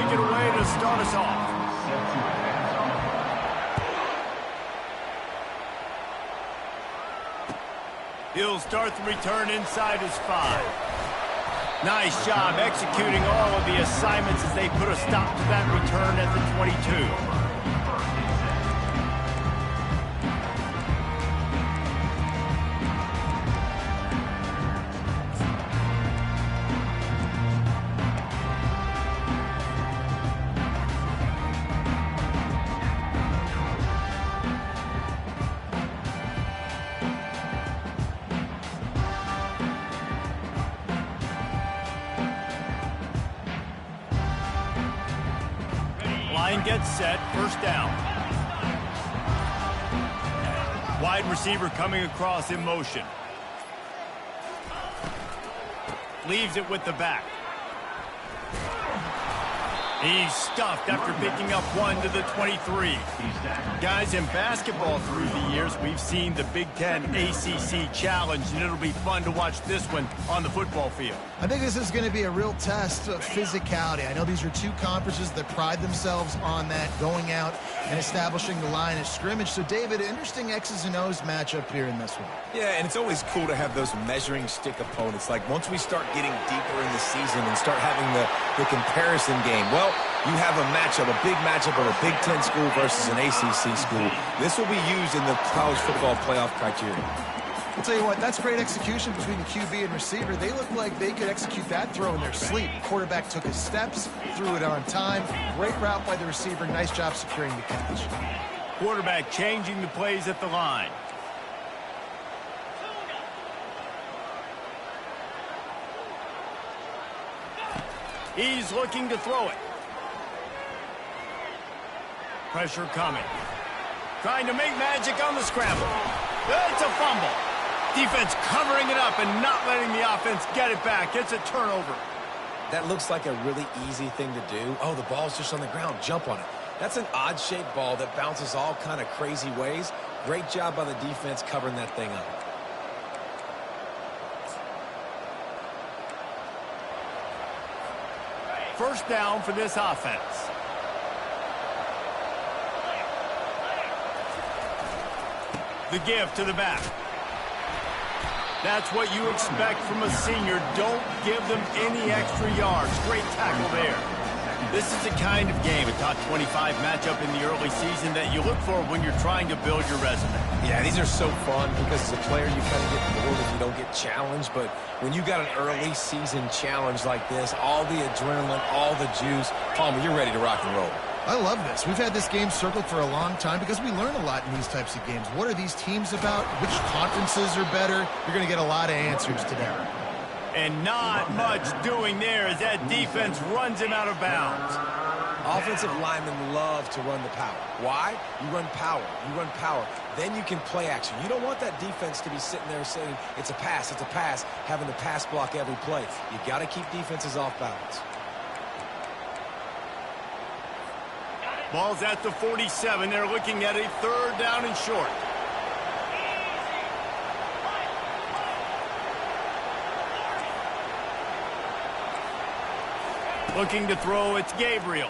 kick it away to start us off. He'll start the return inside his 5. Nice job executing all of the assignments as they put a stop to that return at the 22. Line gets set, first down. Wide receiver coming across in motion. Leaves it with the back. He's stuffed after picking up 1 to the 23. Guys, in basketball through the years, we've seen the Big Ten ACC Challenge, and it'll be fun to watch this one on the football field. I think this is going to be a real test of physicality. I know these are two conferences that pride themselves on that, going out and establishing the line of scrimmage. So, David, interesting X's and O's matchup here in this one. Yeah, and it's always cool to have those measuring stick opponents. Like, once we start getting deeper in the season and start having the comparison game, well, you have a matchup, a big matchup of a Big Ten school versus an ACC school. This will be used in the college football playoff criteria. I'll tell you what, that's great execution between the QB and receiver. They look like they could execute that throw in their sleep. Quarterback took his steps, threw it on time. Great route by the receiver. Nice job securing the catch. Quarterback changing the plays at the line. He's looking to throw it. Pressure coming. Trying to make magic on the scramble. It's a fumble. Defense covering it up and not letting the offense get it back. It's a turnover. That looks like a really easy thing to do. Oh, the ball's just on the ground. Jump on it. That's an odd-shaped ball that bounces all kind of crazy ways. Great job by the defense covering that thing up. First down for this offense. The give to the back. That's what you expect from a senior. Don't give them any extra yards. Great tackle there. This is the kind of game, a top 25 matchup in the early season, that you look for when you're trying to build your resume. Yeah, these are so fun because as a player you kind of get bored if you don't get challenged. But when you got an early season challenge like this, all the adrenaline, all the juice, Palmer, you're ready to rock and roll. I love this. We've had this game circled for a long time because we learn a lot in these types of games. What are these teams about? Which conferences are better? You're going to get a lot of answers today. And not much doing there as that defense runs him out of bounds. Offensive linemen love to run the power. Why? You run power. You run power. Then you can play action. You don't want that defense to be sitting there saying, it's a pass, having to pass block every play. You got to keep defenses off balance. Ball's at the 47. They're looking at a third down and short. Looking to throw, it's Gabriel.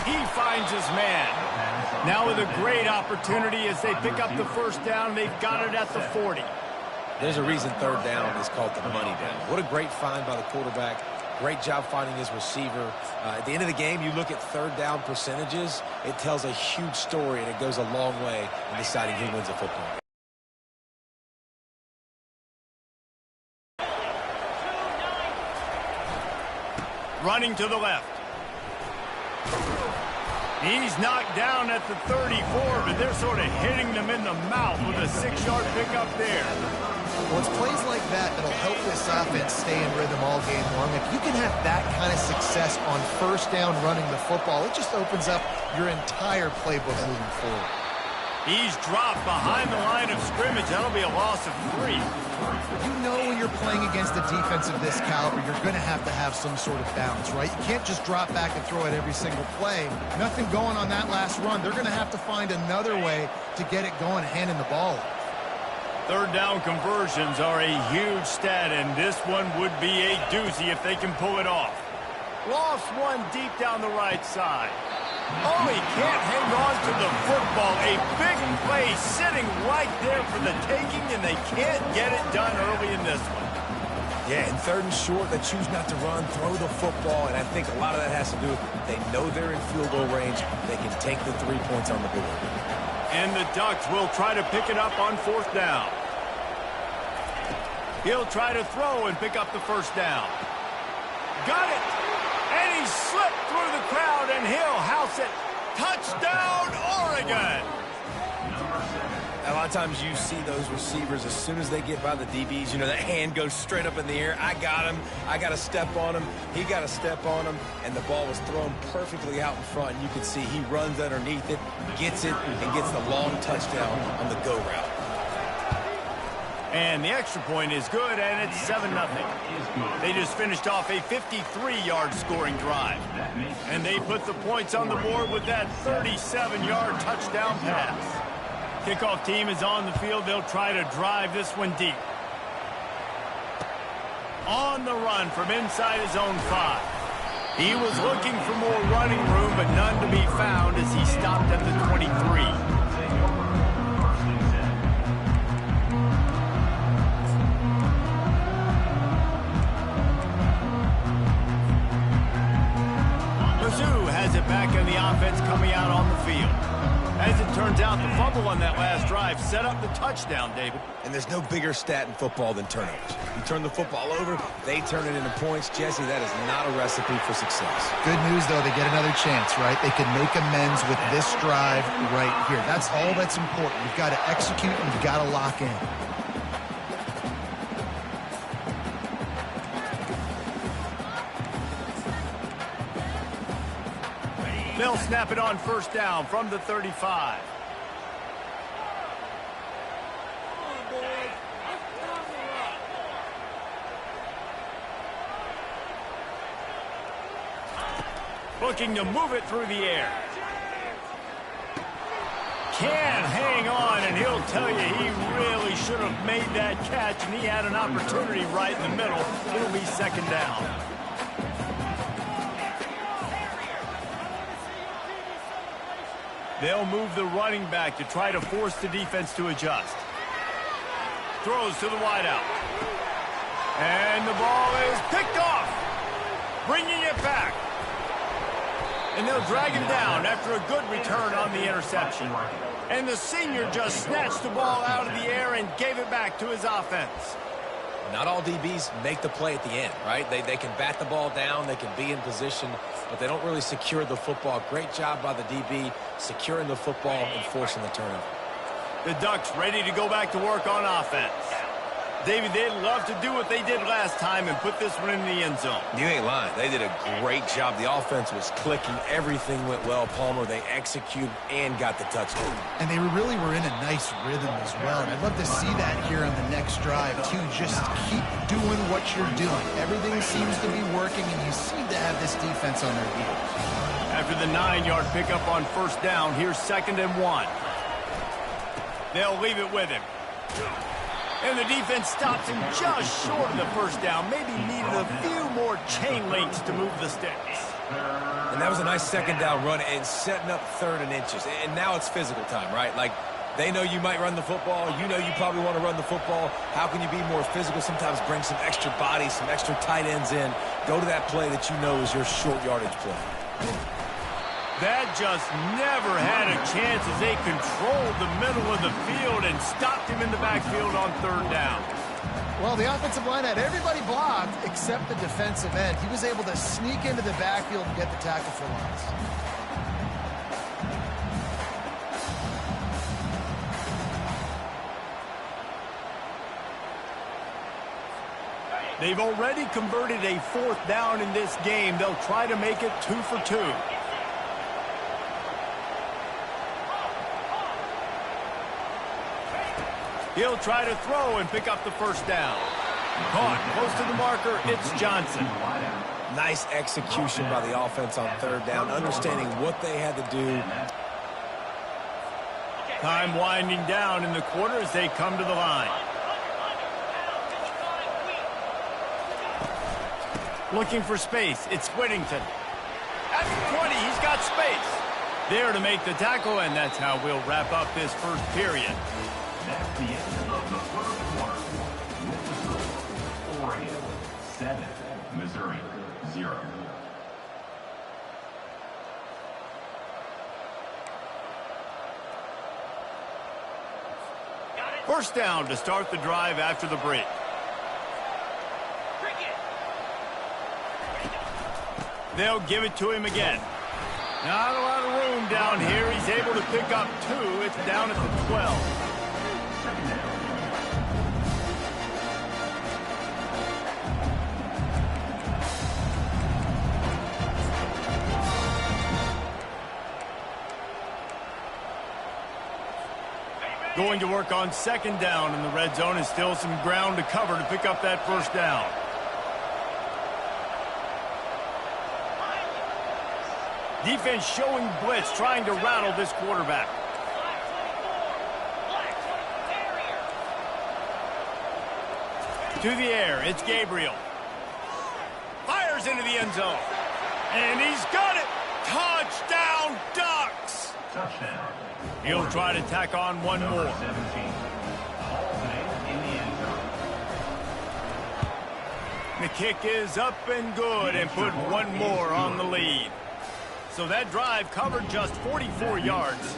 He finds his man. Now with a great opportunity as they pick up the first down. They've got it at the 40. There's a reason third down is called the money down. What a great find by the quarterback. Great job finding his receiver. At the end of the game, you look at third down percentages. It tells a huge story, and it goes a long way in deciding who wins a football game. Running to the left. He's knocked down at the 34, but they're sort of hitting them in the mouth with a 6-yard pickup there. Well, it's plays like that that'll help this offense stay in rhythm all game long. If you can have that kind of success on first down running the football, it just opens up your entire playbook moving forward. He's dropped behind the line of scrimmage. That'll be a loss of 3. You know when you're playing against a defense of this caliber, you're going to have some sort of balance, right? You can't just drop back and throw it every single play. Nothing going on that last run. They're going to have to find another way to get it going, handing the ball off. Third down conversions are a huge stat, and this one would be a doozy if they can pull it off. Lost one deep down the right side. Oh, he can't hang on to the football. A big play sitting right there for the taking, and they can't get it done early in this one. Yeah, in 3rd and short, they choose not to run, throw the football, and I think a lot of that has to do with they know they're in field goal range. They can take the 3 points on the board. And the Ducks will try to pick it up on 4th down. He'll try to throw and pick up the 1st down. Got it! And he slipped through the crowd, and he'll house it. Touchdown, Oregon! A lot of times you see those receivers, as soon as they get by the DBs, you know, that hand goes straight up in the air. I got him. I got to step on him. He got to step on him. And the ball was thrown perfectly out in front. And you can see he runs underneath it, gets it, and gets the long touchdown on the go route. And the extra point is good, and it's 7-0. They just finished off a 53-yard scoring drive. And they put the points on the board with that 37-yard touchdown pass. Kickoff team is on the field. They'll try to drive this one deep. On the run from inside his own 5. He was looking for more running room, but none to be found as he stopped at the 23. Mizzou has it back in the offense coming out on the field. As it turns out, the fumble on that last drive set up the touchdown, David. And there's no bigger stat in football than turnovers. You turn the football over, they turn it into points. Jesse, that is not a recipe for success. Good news, though, they get another chance, right? They can make amends with this drive right here. That's all that's important. You've got to execute and you've got to lock in. They'll snap it on 1st down from the 35. Looking to move it through the air. Can't hang on, and he'll tell you he really should have made that catch, and he had an opportunity right in the middle. It'll be 2nd down. They'll move the running back to try to force the defense to adjust. Throws to the wideout. And the ball is picked off. Bringing it back. And they'll drag him down after a good return on the interception. And the senior just snatched the ball out of the air and gave it back to his offense. Not all DBs make the play at the end, right? They can bat the ball down, they can be in position, but they don't really secure the football. Great job by the DB securing the football and forcing the turnover. The Ducks ready to go back to work on offense. David, they'd love to do what they did last time and put this one in the end zone. You ain't lying. They did a great job. The offense was clicking. Everything went well, Palmer. They executed and got the touchdown. And they really were in a nice rhythm as well. And I'd love to see that here on the next drive, too. Just keep doing what you're doing. Everything seems to be working, and you seem to have this defense on their heels. After the 9-yard pickup on 1st down, here's 2nd and 1. They'll leave it with him. And the defense stops him just short of the 1st down. Maybe needed a few more chain links to move the sticks. And that was a nice 2nd down run and setting up 3rd and inches. And now it's physical time, right? Like, they know you might run the football. You know you probably want to run the football. How can you be more physical? Sometimes bring some extra bodies, some extra tight ends in. Go to that play that you know is your short yardage play. That just never had a chance as they controlled the middle of the field and stopped him in the backfield on 3rd down. Well, the offensive line had everybody blocked except the defensive end. He was able to sneak into the backfield and get the tackle for loss. They've already converted a 4th down in this game. They'll try to make it 2 for 2. He'll try to throw and pick up the 1st down. Caught close to the marker, it's Johnson. Nice execution by the offense on 3rd down, understanding what they had to do. Time winding down in the quarter as they come to the line. Looking for space. It's Whittington. At the 20, he's got space. There to make the tackle, and that's how we'll wrap up this first period. That's the end of the first quarter. Oregon 7, Missouri 0. First down to start the drive after the break. They'll give it to him again. Not a lot of room down here. He's able to pick up 2. It's down at the 12. Going to work on second down in the red zone, and still some ground to cover to pick up that first down. Defense showing blitz, trying to rattle this quarterback. To the air, it's Gabriel. Fires into the end zone. And he's got it. Touchdown, Ducks. Touchdown. He'll try to tack on one more. 17. In the end zone. The kick is up and good, and put one more on the lead. So that drive covered just 44 yards.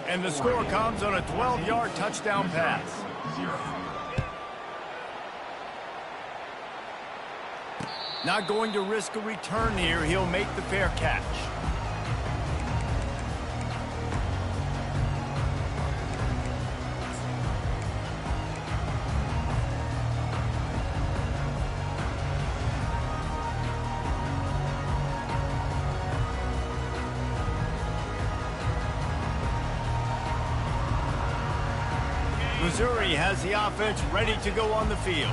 And the score comes on a 12-yard touchdown pass. 0. Not going to risk a return here. He'll make the fair catch. Missouri has the offense ready to go on the field.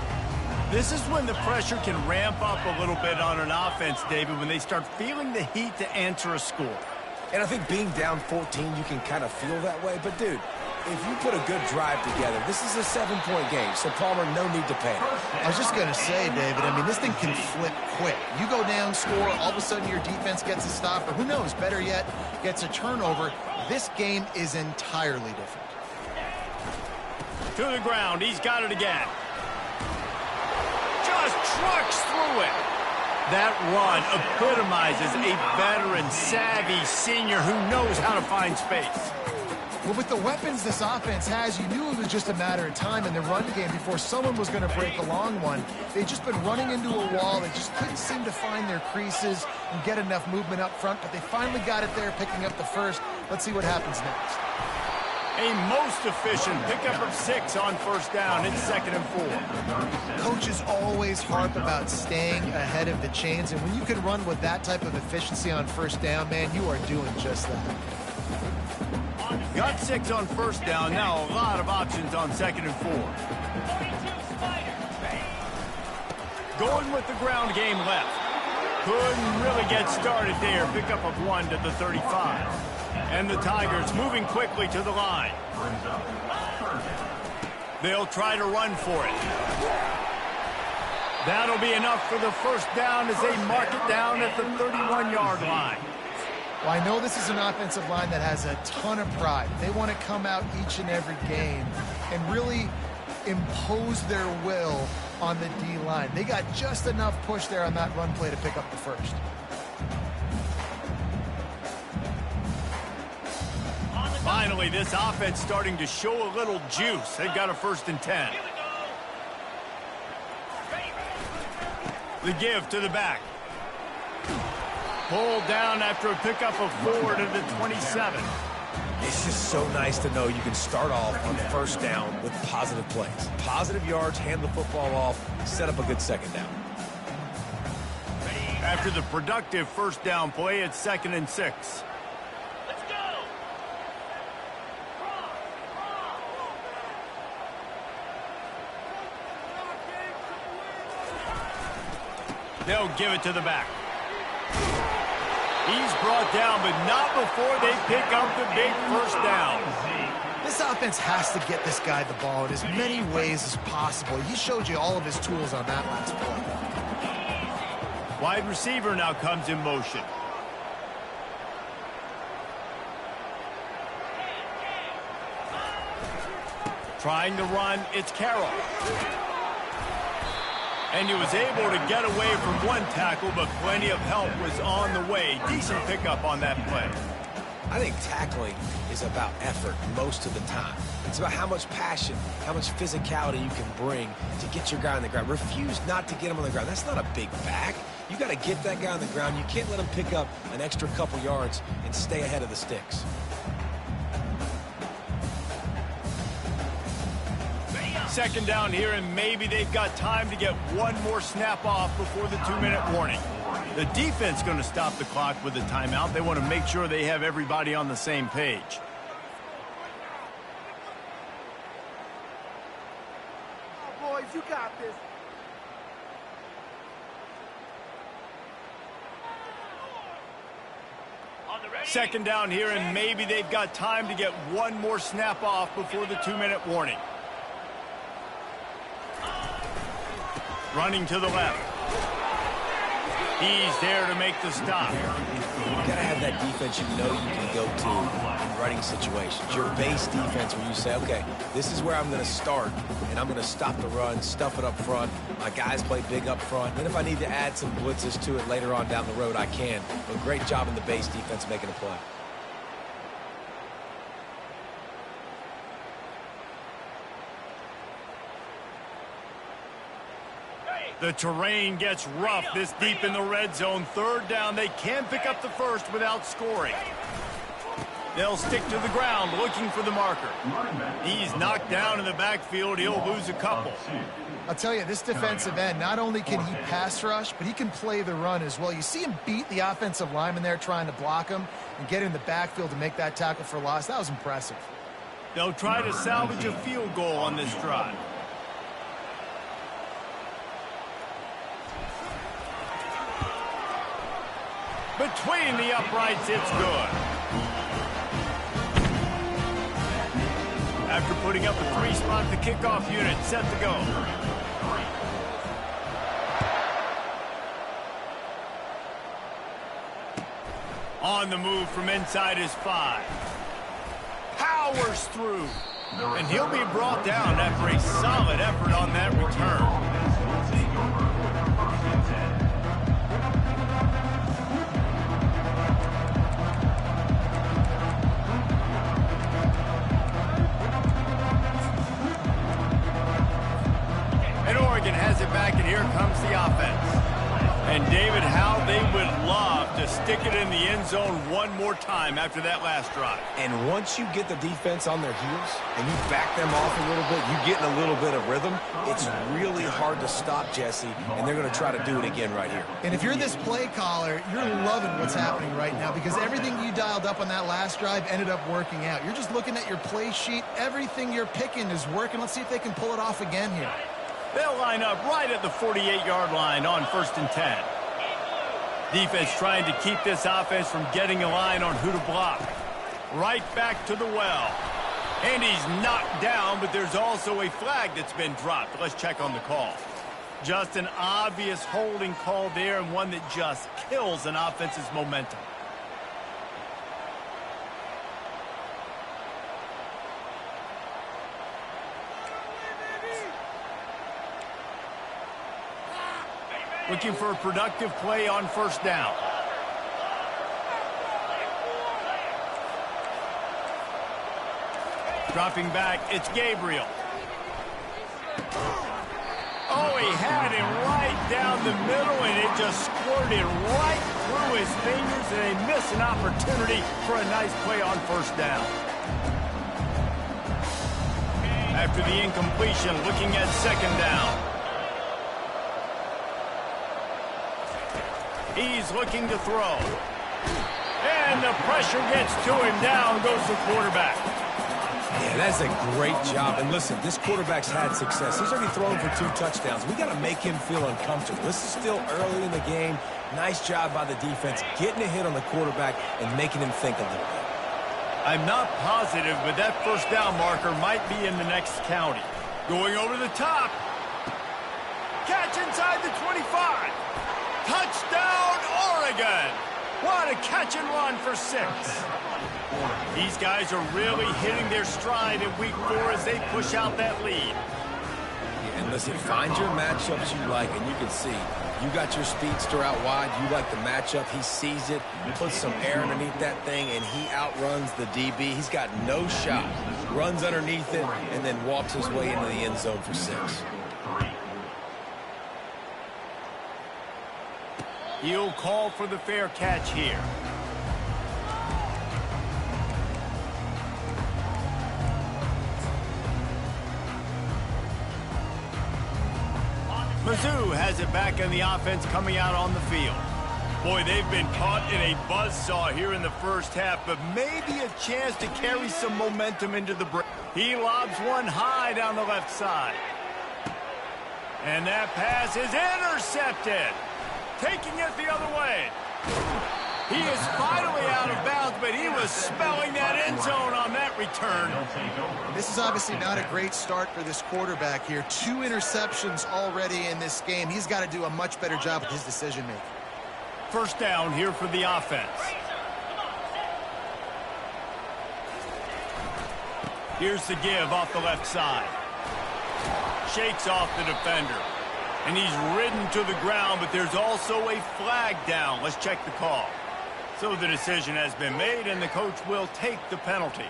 This is when the pressure can ramp up a little bit on an offense, David, when they start feeling the heat to answer a score. And I think being down 14, you can kind of feel that way. But, dude, if you put a good drive together, this is a 7-point game, so Palmer, no need to panic. I was just going to say, David, I mean, this thing can flip quick. You go down, score, all of a sudden your defense gets a stop, or who knows, better yet, gets a turnover. This game is entirely different. To the ground, he's got it again. Just trucks through it. That run epitomizes a veteran, savvy senior who knows how to find space. Well, with the weapons this offense has, you knew it was just a matter of time in the run game before someone was going to break a long one. They've just been running into a wall. They just couldn't seem to find their creases and get enough movement up front, but they finally got it there, picking up the first. Let's see what happens next. A most efficient pickup of 6 on first down. It's 2nd and 4. Coaches always harp about staying ahead of the chains, and when you can run with that type of efficiency on first down, man, you are doing just that. Got 6 on first down. Now a lot of options on 2nd and 4. Going with the ground game left. Couldn't really get started there. Pickup of 1 to the 35. And the Tigers moving quickly to the line. They'll try to run for it. That'll be enough for the first down as they mark it down at the 31-yard line. Well, I know this is an offensive line that has a ton of pride. They want to come out each and every game and really impose their will on the D-line. They got just enough push there on that run play to pick up the first. Finally, this offense starting to show a little juice. They've got a 1st and 10. The give to the back. Pulled down after a pickup of 4 to the 27. It's just so nice to know you can start off on first down with positive plays. Positive yards, hand the football off, set up a good second down. After the productive first down play, it's 2nd and 6. They'll give it to the back. He's brought down, but not before they pick up the big first down. This offense has to get this guy the ball in as many ways as possible. He showed you all of his tools on that last play. Wide receiver now comes in motion. Trying to run, it's Carroll. And he was able to get away from one tackle, but plenty of help was on the way. Decent pickup on that play. I think tackling is about effort most of the time. It's about how much passion, how much physicality you can bring to get your guy on the ground. Refuse not to get him on the ground. That's not a big back. You got to get that guy on the ground. You can't let him pick up an extra couple yards and stay ahead of the sticks. Second down here, and maybe they've got time to get one more snap off before the 2-minute warning. The defense going to stop the clock with a timeout. They want to make sure they have everybody on the same page. Oh, boys, you got this. Second down here, and maybe they've got time to get one more snap off before the 2-minute warning. Running to the left. He's there to make the stop. You've got to have that defense you know you can go to in running situations. Your base defense where you say, okay, this is where I'm going to start, and I'm going to stop the run, stuff it up front. My guys play big up front. Then if I need to add some blitzes to it later on down the road, I can. But great job in the base defense making a play. The terrain gets rough this deep in the red zone. Third down, they can pick up the first without scoring. They'll stick to the ground looking for the marker. He's knocked down in the backfield. He'll lose a couple. I'll tell you, this defensive end, not only can he pass rush, but he can play the run as well. You see him beat the offensive lineman there trying to block him and get in the backfield to make that tackle for loss. That was impressive. They'll try to salvage a field goal on this drive. Between the uprights, it's good. After putting up a 3-spot, the kickoff unit set to go. On the move from inside his 5. Powers through. And he'll be brought down after a solid effort on that return. Oregon has it back, and here comes the offense. And David, how they would love to stick it in the end zone one more time after that last drive. And once you get the defense on their heels and you back them off a little bit, you get in a little bit of rhythm, it's really hard to stop, Jesse, and they're going to try to do it again right here. And if you're this play caller, you're loving what's happening right now because everything you dialed up on that last drive ended up working out. You're just looking at your play sheet. Everything you're picking is working. Let's see if they can pull it off again here. They'll line up right at the 48-yard line on 1st and 10. Defense trying to keep this offense from getting a line on who to block. Right back to the well. And he's knocked down, but there's also a flag that's been dropped. Let's check on the call. Just an obvious holding call there, and one that just kills an offense's momentum. Looking for a productive play on 1st down. Dropping back, it's Gabriel. Oh, he had him right down the middle, and it just squirted right through his fingers, and they miss an opportunity for a nice play on 1st down. After the incompletion, looking at 2nd down. He's looking to throw. And the pressure gets to him. Down goes the quarterback. Yeah, that's a great job. And listen, this quarterback's had success. He's already thrown for 2 touchdowns. We got to make him feel uncomfortable. This is still early in the game. Nice job by the defense, getting a hit on the quarterback and making him think a little bit. I'm not positive, but that 1st down marker might be in the next county. Going over the top. Catch inside the 25. Touchdown, Oregon! What a catch and run for 6. These guys are really hitting their stride in week 4 as they push out that lead. And listen, find your matchups you like, and you can see you got your speedster out wide. You like the matchup. He sees it, puts some air underneath that thing, and he outruns the DB. He's got no shot. Runs underneath it, and then walks his way into the end zone for 6. He'll call for the fair catch here. Mizzou has it back in the offense coming out on the field. Boy, they've been caught in a buzzsaw here in the first half, but maybe a chance to carry some momentum into the break. He lobs one high down the left side. And that pass is intercepted. Taking it the other way. He is finally out of bounds, but he was spelling that end zone on that return. This is obviously not a great start for this quarterback here. 2 interceptions already in this game. He's got to do a much better job with his decision-making. First down here for the offense. Here's the give off the left side. Shakes off the defender. And he's ridden to the ground, but there's also a flag down. Let's check the call. So the decision has been made, and the coach will take the penalty.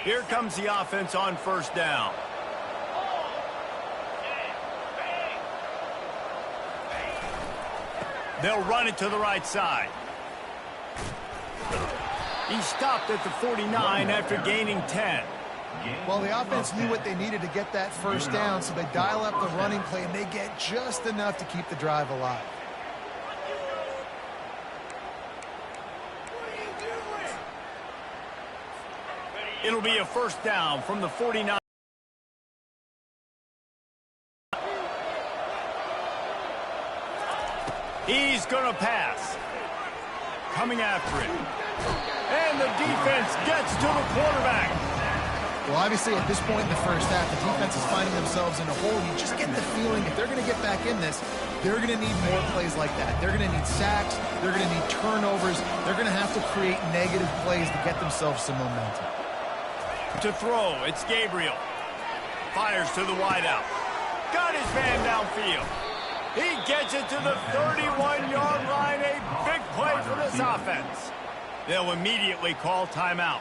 Here comes the offense on first down. They'll run it to the right side. He stopped at the 49 after gaining 10. Well, the offense knew what they needed to get that first down, so they dial up the running play, and they get just enough to keep the drive alive. It'll be a first down from the 49. He's going to pass. Coming after it. And the defense gets to the quarterback. Well, obviously, at this point in the first half, the defense is finding themselves in a hole. You just get the feeling if they're going to get back in this, they're going to need more plays like that. They're going to need sacks. They're going to need turnovers. They're going to have to create negative plays to get themselves some momentum. To throw, it's Gabriel. Fires to the wideout. Got his man downfield. He gets it to the 31-yard line. A big play for this offense. They'll immediately call timeout.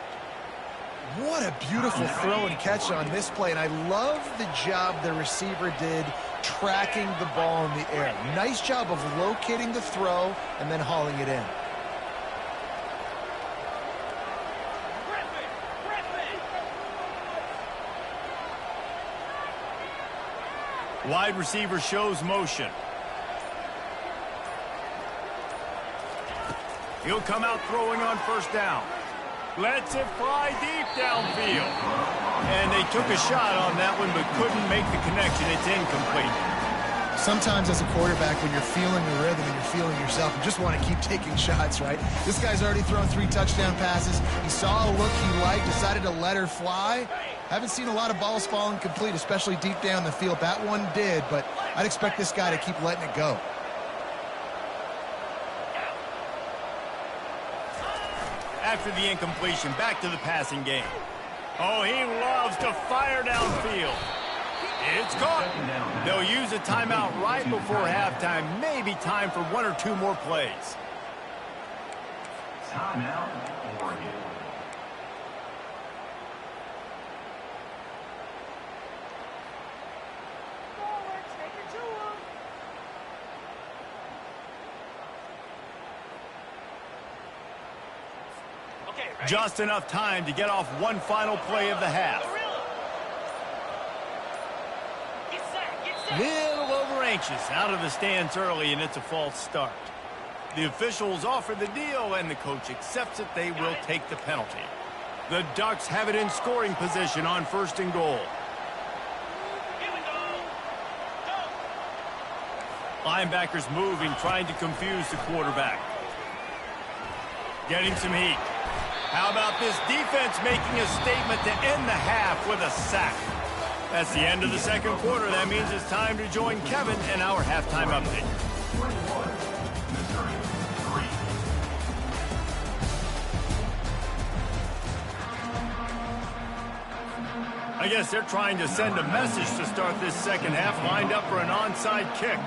What a beautiful throw and catch on this play, and I love the job the receiver did tracking the ball in the air. Nice job of locating the throw and then hauling it in. Wide receiver shows motion. He'll come out throwing on first down. Lets it fly deep downfield. And they took a shot on that one, but couldn't make the connection. It's incomplete. Sometimes as a quarterback, when you're feeling the rhythm and you're feeling yourself, you just want to keep taking shots, right? This guy's already thrown 3 touchdown passes. He saw a look he liked, decided to let her fly. Haven't seen a lot of balls falling complete, especially deep down the field. That one did, but I'd expect this guy to keep letting it go. After the incompletion, back to the passing game. Oh, he loves to fire downfield. It's caught. They'll use a timeout right before halftime. Maybe time for 1 or 2 more plays. Timeout, Oregon. Just enough time to get off one final play of the half. Little over anxious, out of the stands early, and it's a false start. The officials offer the deal, and the coach accepts it. They will take the penalty. The Ducks have it in scoring position on 1st and goal. Linebackers moving, trying to confuse the quarterback. Getting some heat. How about this defense making a statement to end the half with a sack? That's the end of the second quarter. That means it's time to join Kevin in our halftime update. 21, Missouri 3. I guess they're trying to send a message to start this second half, lined up for an onside kick.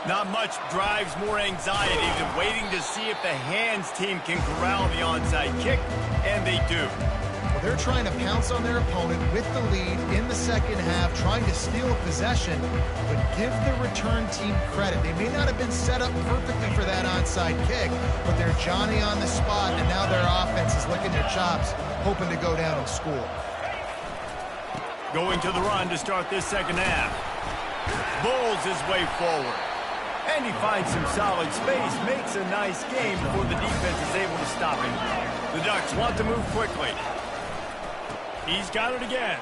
Not much drives more anxiety than waiting to see if the hands team can corral the onside kick, and they do. Well, they're trying to pounce on their opponent with the lead in the second half, trying to steal possession, but give the return team credit. They may not have been set up perfectly for that onside kick, but they're Johnny on the spot, and now their offense is licking their chops, hoping to go down and score. Going to the run to start this second half. Bulls his way forward. And he finds some solid space, makes a nice game before the defense is able to stop him. The Ducks want to move quickly. He's got it again.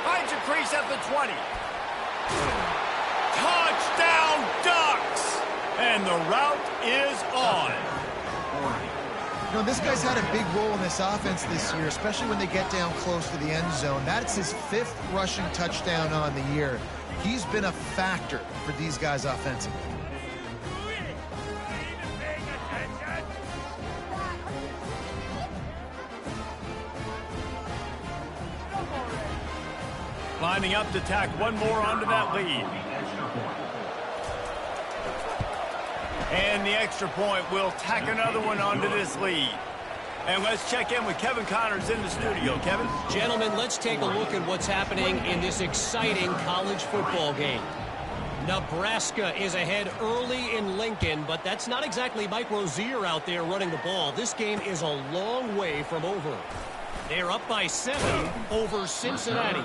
Finds a crease at the 20. Touchdown, Ducks! And the route is on. You know, this guy's had a big role in this offense this year, especially when they get down close to the end zone. That's his 5th rushing touchdown on the year. He's been a factor for these guys offensively. Lining up to tack one more onto that lead. And the extra point will tack another one onto this lead. And let's check in with Kevin Connors in the studio. Kevin? Gentlemen, let's take a look at what's happening in this exciting college football game. Nebraska is ahead early in Lincoln, but that's not exactly Mike Rozier out there running the ball. This game is a long way from over. They're up by 7 over Cincinnati.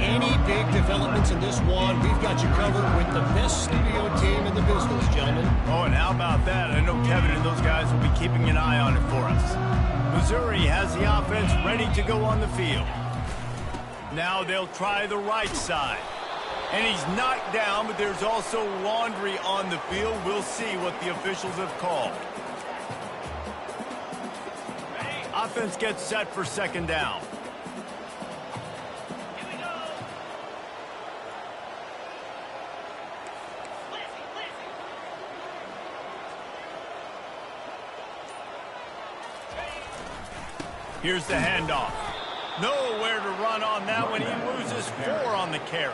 Any big developments in this one, we've got you covered with the best studio team in the business, gentlemen. Oh, and how about that? I know Kevin and those guys will be keeping an eye on it for us. Missouri has the offense ready to go on the field. Now they'll try the right side. And he's knocked down, but there's also laundry on the field. We'll see what the officials have called. Offense gets set for second down. Here's the handoff. Nowhere to run on that one. He loses 4 on the carry.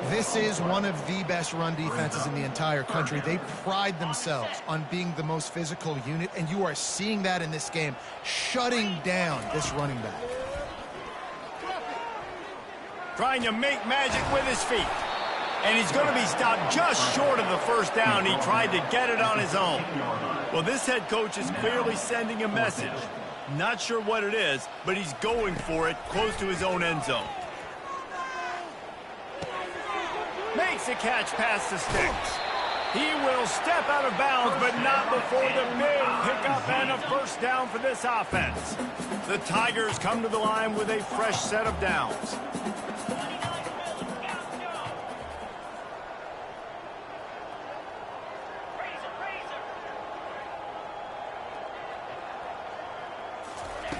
This is one of the best run defenses in the entire country. They pride themselves on being the most physical unit, and you are seeing that in this game, shutting down this running back. Trying to make magic with his feet. And he's going to be stopped just short of the first down. He tried to get it on his own. Well, this head coach is clearly sending a message. Not sure what it is, but he's going for it close to his own end zone. Makes a catch past the sticks. He will step out of bounds, but not before the big pickup and a first down for this offense. The Tigers come to the line with a fresh set of downs.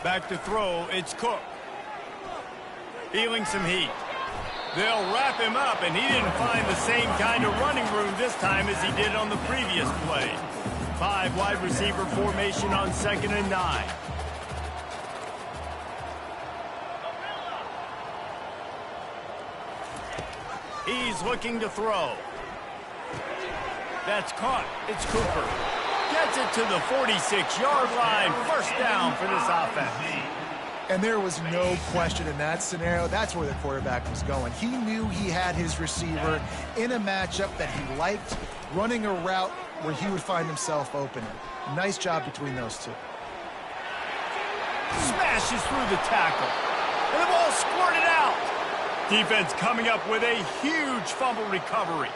Back to throw, it's Cook. Feeling some heat. They'll wrap him up, and he didn't find the same kind of running room this time as he did on the previous play. 5 wide receiver formation on 2nd and 9. He's looking to throw. That's caught. It's Cooper. Gets it to the 46-yard line. First down for this offense. And there was no question in that scenario. That's where the quarterback was going. He knew he had his receiver in a matchup that he liked, running a route where he would find himself open. Nice job between those two. Smashes through the tackle. And the ball squirted out. Defense coming up with a huge fumble recovery.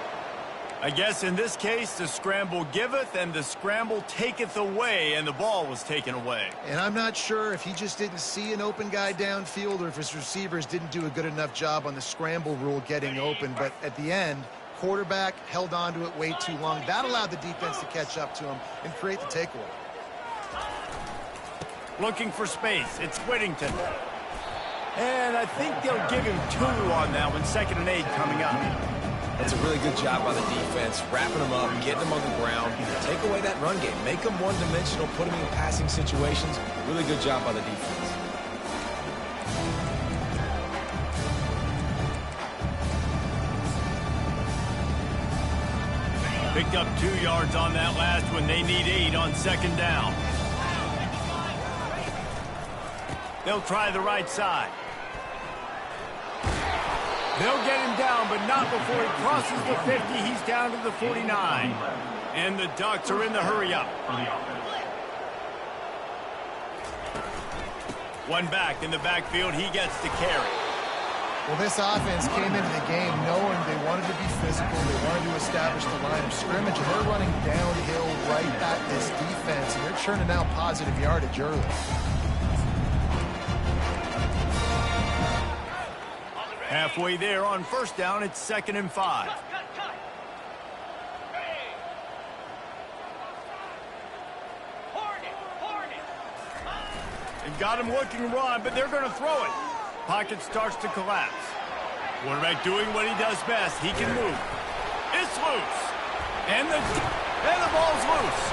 I guess in this case, the scramble giveth and the scramble taketh away, and the ball was taken away. And I'm not sure if he just didn't see an open guy downfield or if his receivers didn't do a good enough job on the scramble rule getting open, but at the end, quarterback held on to it way too long. That allowed the defense to catch up to him and create the takeaway. Looking for space. It's Whittington. And I think they'll give him 2 on that one. 2nd and 8 coming up. That's a really good job by the defense, wrapping them up, getting them on the ground, take away that run game, make them one-dimensional, put them in passing situations. Really good job by the defense. Picked up 2 yards on that last one. They need 8 on 2nd down. They'll try the right side. They'll get him down, but not before he crosses the 50. He's down to the 49. And the Ducks are in the hurry-up. One back in the backfield. He gets the carry. Well, this offense came into the game knowing they wanted to be physical. They wanted to establish the line of scrimmage, and they're running downhill right at this defense, and they're churning out positive yardage early. Halfway there on 1st down, it's 2nd and 5. They've got him looking to run, but they're going to throw it. Pocket starts to collapse. Quarterback doing what he does best. He can move. It's loose. And the ball's loose.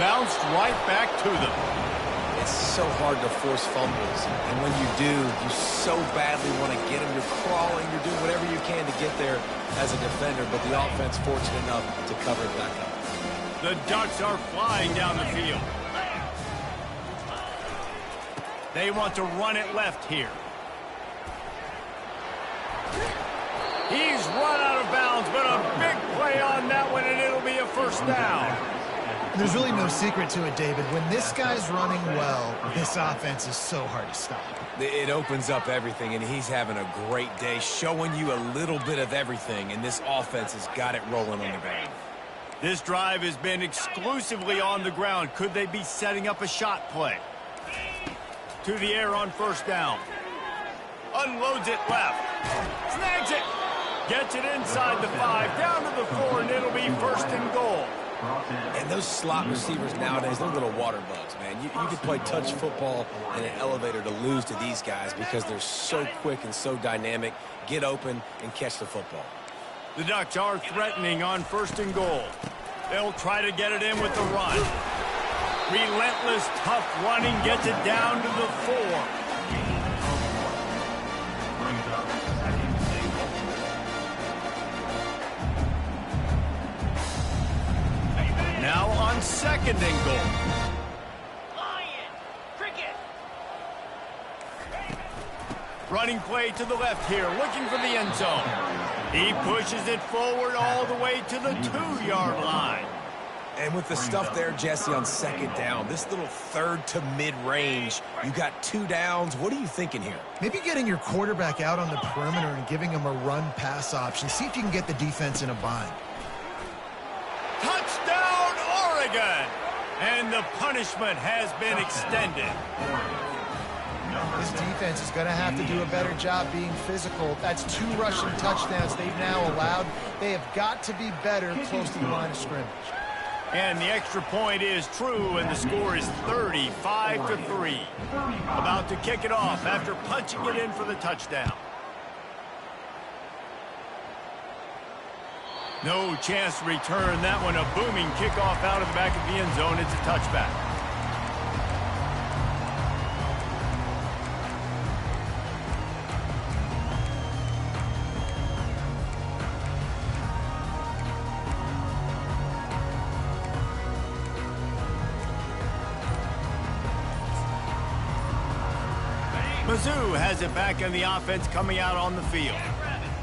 Bounced right back to them. It's so hard to force fumbles, and when you do, you so badly want to get them. You're crawling, you're doing whatever you can to get there as a defender, but the offense fortunate enough to cover it back up. The Ducks are flying down the field. They want to run it left here. He's run out of bounds, but a big play on that one, and it'll be a 1st down. There's really no secret to it, David. When this guy's running well, this offense is so hard to stop. It opens up everything, and he's having a great day, showing you a little bit of everything, and this offense has got it rolling on the ground. This drive has been exclusively on the ground. Could they be setting up a shot play? To the air on 1st down. Unloads it left. Snags it. Gets it inside the 5, down to the 4, and it'll be 1st and goal. And those slot receivers nowadays, they're little water bugs, man. You could play touch football in an elevator to lose to these guys because they're so quick and so dynamic. Get open and catch the football. The Ducks are threatening on 1st and goal. They'll try to get it in with the run. Relentless, tough running gets it down to the 4. Now on 2nd and goal. Running play to the left here, looking for the end zone. He pushes it forward all the way to the 2-yard line. And with the stuff there, Jesse, on 2nd down, this little 3rd to mid-range, you got 2 downs. What are you thinking here? Maybe getting your quarterback out on the perimeter and giving him a run-pass option. See if you can get the defense in a bind. Touchdown, Oregon! And the punishment has been extended. This defense is going to have to do a better job being physical. That's 2 rushing touchdowns they've now allowed. They have got to be better close to the line of scrimmage. And the extra point is true, and the score is 35-3. About to kick it off after punching it in for the touchdown. No chance to return that one. A booming kickoff out of the back of the end zone. It's a touchback. Mizzou has it back in the offense coming out on the field.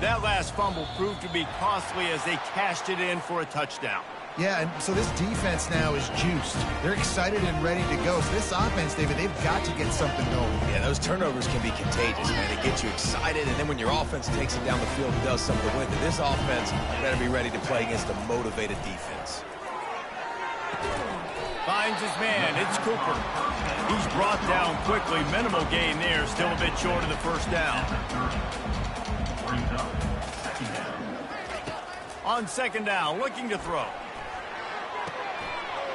That last fumble proved to be costly as they cashed it in for a touchdown. Yeah, and so this defense now is juiced. They're excited and ready to go. So this offense, David, they've got to get something going. Yeah, those turnovers can be contagious, man. They get you excited, and then when your offense takes it down the field and does something with it, this offense better be ready to play against a motivated defense. Finds his man. It's Cooper. He's brought down quickly. Minimal gain there. Still a bit short of the 1st down. On second down, looking to throw.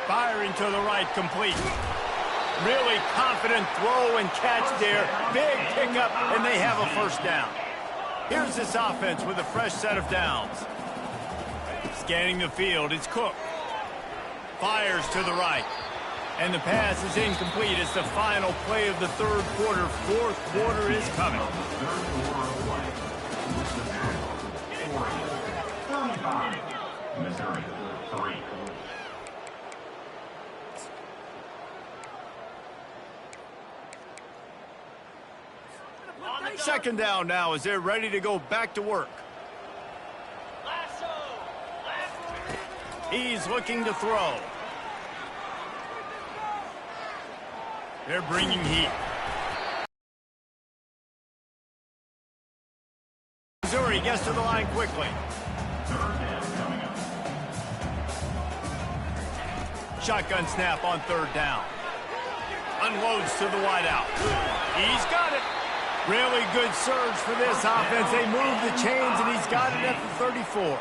Firing to the right, complete. Really confident throw and catch there. Big pickup, and they have a first down. Here's this offense with a fresh set of downs. Scanning the field, it's Cook. Fires to the right. And the pass is incomplete. It's the final play of the third quarter. Fourth quarter is coming. Missouri, 3. Second down now as they're ready to go back to work. He's looking to throw. They're bringing heat. Missouri gets to the line quickly. Shotgun snap on third down. Unloads to the wideout. He's got it. Really good surge for this offense. They move the chains, and he's got it at the 34.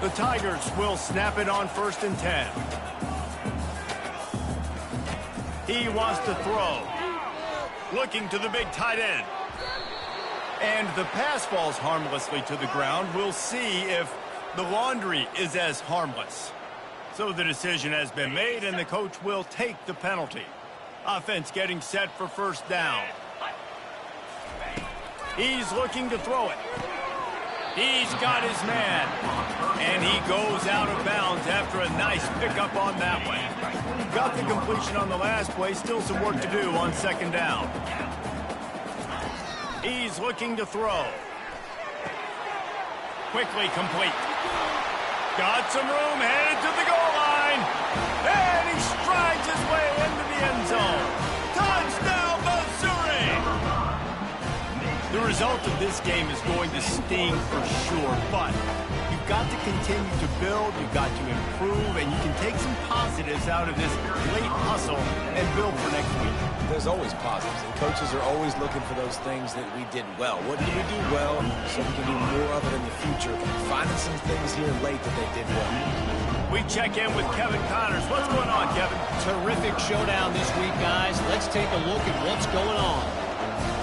The Tigers will snap it on 1st and 10. He wants to throw. Looking to the big tight end. And the pass falls harmlessly to the ground. We'll see if the laundry is as harmless. So the decision has been made, and the coach will take the penalty. Offense getting set for first down. He's looking to throw it. He's got his man. And he goes out of bounds after a nice pickup on that one. Got the completion on the last play. Still some work to do on second down. He's looking to throw. Quickly complete. Got some room, headed to the goal line. And he strides his way into the end zone. Touchdown, Missouri! The result of this game is going to sting for sure, but you've got to continue to build, you've got to improve, and you can take some positives out of this late hustle and build for next week. There's always positives, and coaches are always looking for those things that we did well. What did we do well so we can do more of it in the future? Finding some things here late that they did well. We check in with Kevin Connors. What's going on, Kevin? Terrific showdown this week, guys. Let's take a look at what's going on.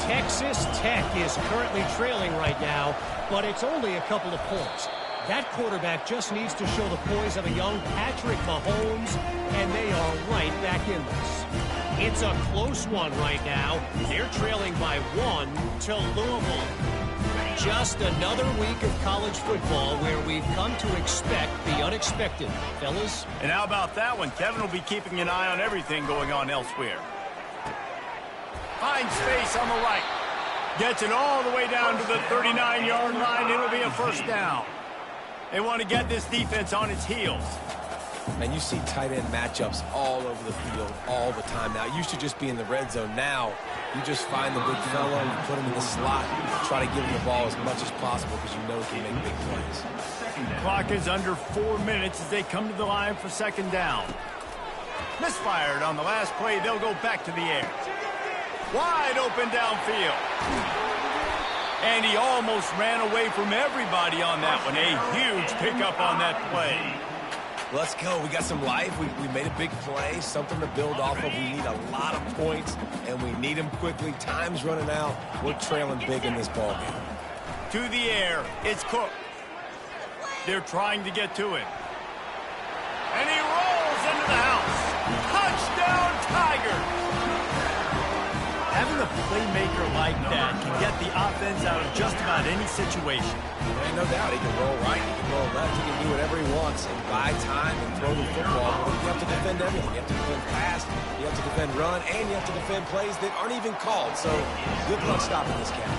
Texas Tech is currently trailing right now, but it's only a couple of points. That quarterback just needs to show the poise of a young Patrick Mahomes, and they are right back in this. It's a close one right now. They're trailing by 1 to Louisville. Just another week of college football where we've come to expect the unexpected, fellas. And how about that one? Kevin will be keeping an eye on everything going on elsewhere. Finds space on the right. Gets it all the way down to the 39-yard line. It'll be a first down. They want to get this defense on its heels. And you see tight end matchups all over the field all the time now. It used to just be in the red zone. Now you just find the big fellow, you put him in the slot, try to give him the ball as much as possible because you know he can make big plays. Clock is under 4 minutes as they come to the line for second down. Misfired on the last play. They'll go back to the air. Wide open downfield. And he almost ran away from everybody on that one. A huge pickup on that play. Let's go. We got some life. We made a big play, something to build off of. We need a lot of points, and we need them quickly. Time's running out. We're trailing big in this ball game. To the air, it's Cook. They're trying to get to it. And he rolls into the house. Touchdown, Tigers! Having a playmaker like that can get the offense out of just about any situation. Ain't no doubt. He can roll right, he can roll left, he can do whatever he wants and buy time and throw the football. But you have to defend everything. You have to defend pass, you have to defend run, and you have to defend plays that aren't even called. So good luck stopping this cat.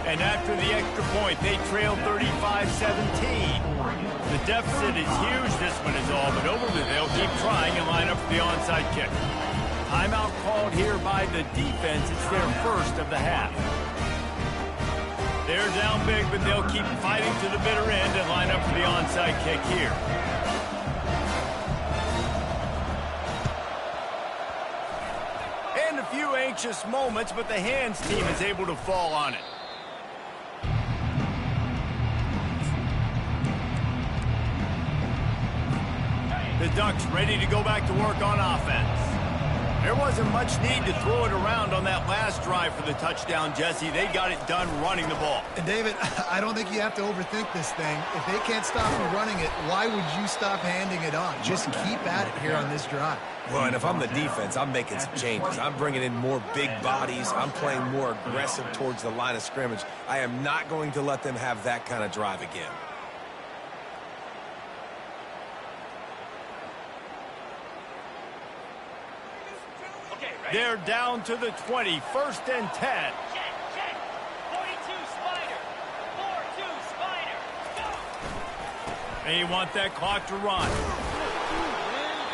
And after the extra point, they trail 35-17. The deficit is huge. This one is all but over. They'll keep trying and line up for the onside kick. Timeout called here by the defense. It's their first of the half. They're down big, but they'll keep fighting to the bitter end and line up for the onside kick here. And a few anxious moments, but the hands team is able to fall on it. The Ducks ready to go back to work on offense. There wasn't much need to throw it around on that last drive for the touchdown, Jesse. They got it done running the ball. And David, I don't think you have to overthink this thing. If they can't stop you running it, why would you stop handing it on? Just keep at it here on this drive. Well, and if I'm the defense, I'm making some changes. I'm bringing in more big bodies. I'm playing more aggressive towards the line of scrimmage. I am not going to let them have that kind of drive again. They're down to the 20, 1st and 10. Check, check. 42 Spider. 4-2 Spider. Go. They want that clock to run.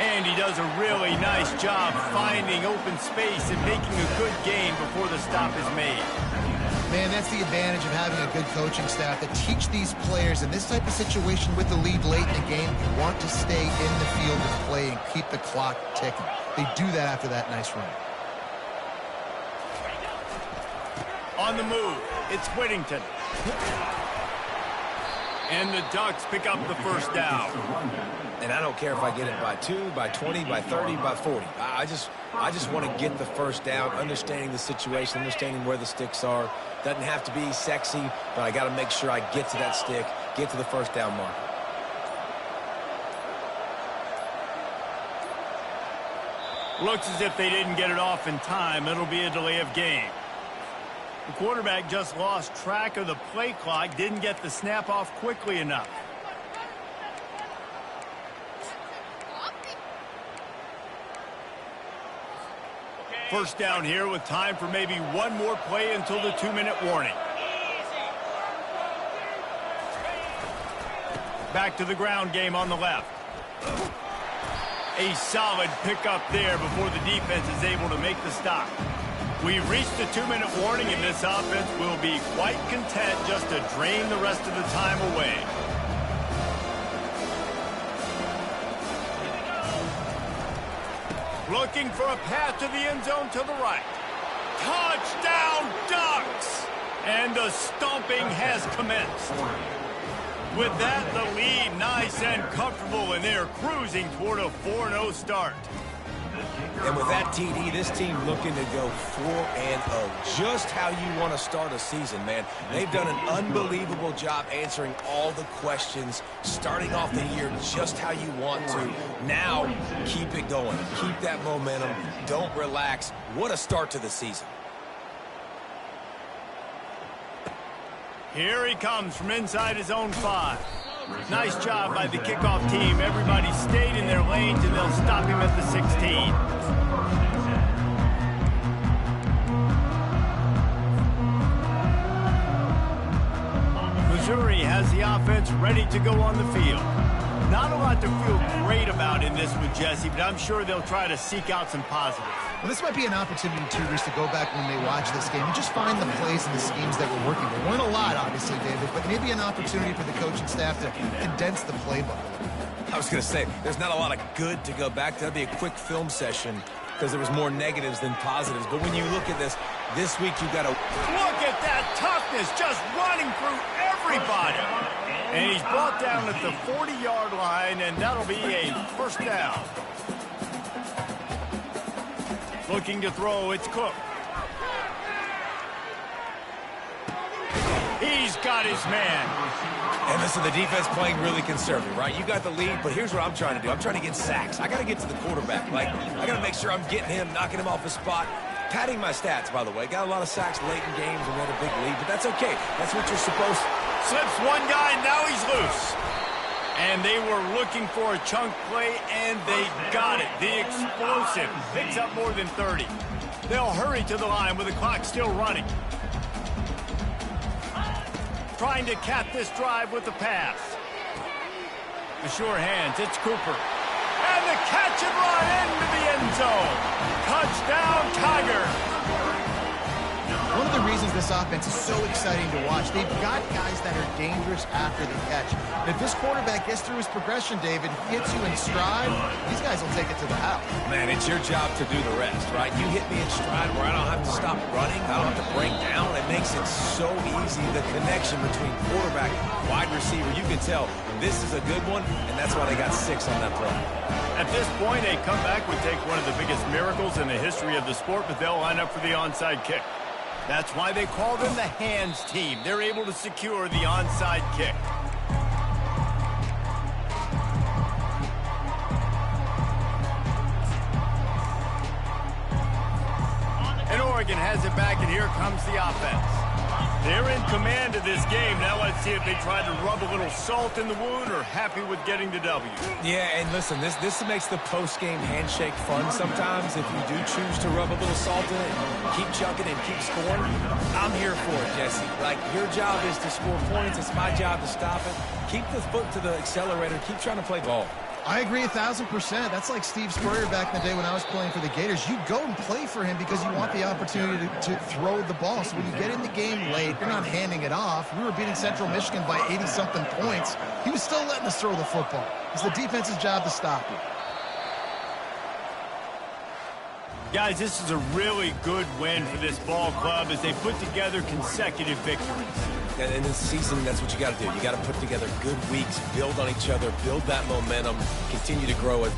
And he does a really nice job finding open space and making a good gain before the stop is made. Man, that's the advantage of having a good coaching staff that teach these players in this type of situation with the lead late in the game, you want to stay in the field of play and keep the clock ticking. They do that after that nice run. On the move, it's Whittington. And the Ducks pick up the first down. And I don't care if I get it by 2, by 20, by 30, by 40. I just want to get the first down, understanding the situation, understanding where the sticks are. Doesn't have to be sexy, but I got to make sure I get to that stick, get to the first down mark. Looks as if they didn't get it off in time. It'll be a delay of game. The quarterback just lost track of the play clock, didn't get the snap off quickly enough. First down here with time for maybe one more play until the 2-minute warning. Back to the ground game on the left. A solid pickup there before the defense is able to make the stop. We've reached the 2-minute warning, and this offense will be quite content just to drain the rest of the time away. Looking for a path to the end zone to the right. Touchdown, Ducks! And the stomping has commenced. With that, the lead nice and comfortable, and they're cruising toward a 4-0 start. And with that TD, this team looking to go 4-0. Just how you want to start a season, man. They've done an unbelievable job answering all the questions, starting off the year just how you want to. Now, keep it going. Keep that momentum. Don't relax. What a start to the season. Here he comes from inside his own 5. Nice job by the kickoff team. Everybody stayed in their lanes, and they'll stop him at the 16. Missouri has the offense ready to go on the field. Not a lot to feel great about in this one, Jesse, but I'm sure they'll try to seek out some positives. Well, this might be an opportunity, tutors, to go back when they watch this game and just find the plays and the schemes that were working. There weren't a lot, obviously, David, but maybe an opportunity for the coaching staff to condense the playbook. I was going to say, there's not a lot of good to go back to. That'd be a quick film session because there was more negatives than positives. But when you look at this week you got to... Look at that toughness, just running through everybody. And he's brought down at the 40-yard line, and that'll be a first down. Looking to throw, it's Cook. He's got his man. And listen, the defense playing really conservative, right? You got the lead, but here's what I'm trying to do. I'm trying to get sacks. I got to get to the quarterback. Like, I got to make sure I'm getting him, knocking him off his spot. Padding my stats, by the way. Got a lot of sacks late in games and we had a big lead, but that's okay. That's what you're supposed to. Slips one guy, now he's loose. And they were looking for a chunk play, and they got it. The explosive picks up more than 30. They'll hurry to the line with the clock still running. Trying to cap this drive with the pass. The sure hands, it's Cooper. And the catch and run into the end zone. Touchdown, Tigers. One of the reasons this offense is so exciting to watch, they've got guys that are dangerous after the catch. And if this quarterback gets through his progression, David, hits you in stride, these guys will take it to the house. Man, it's your job to do the rest, right? You hit me in stride where I don't have to stop running. I don't have to break down. It makes it so easy. The connection between quarterback and wide receiver, you can tell this is a good one, and that's why they got 6 on that play. At this point, a comeback would take one of the biggest miracles in the history of the sport, but they'll line up for the onside kick. That's why they call them the hands team. They're able to secure the onside kick. And Oregon has it back, and here comes the offense. They're in command of this game. Now let's see if they try to rub a little salt in the wound or happy with getting the W. Yeah, and listen, this makes the post-game handshake fun sometimes. If you do choose to rub a little salt in it, keep chucking and keep scoring, I'm here for it, Jesse. Like, your job is to score points. It's my job to stop it. Keep the foot to the accelerator. Keep trying to play ball. I agree 1,000%. That's like Steve Spurrier back in the day when I was playing for the Gators. You go and play for him because you want the opportunity to throw the ball. So when you get in the game late, you're not handing it off. We were beating Central Michigan by 80-something points. He was still letting us throw the football. It's the defense's job to stop it. Guys, this is a really good win for this ball club as they put together consecutive victories. And in this season, that's what you got to do. You got to put together good weeks, build on each other, build that momentum, continue to grow it.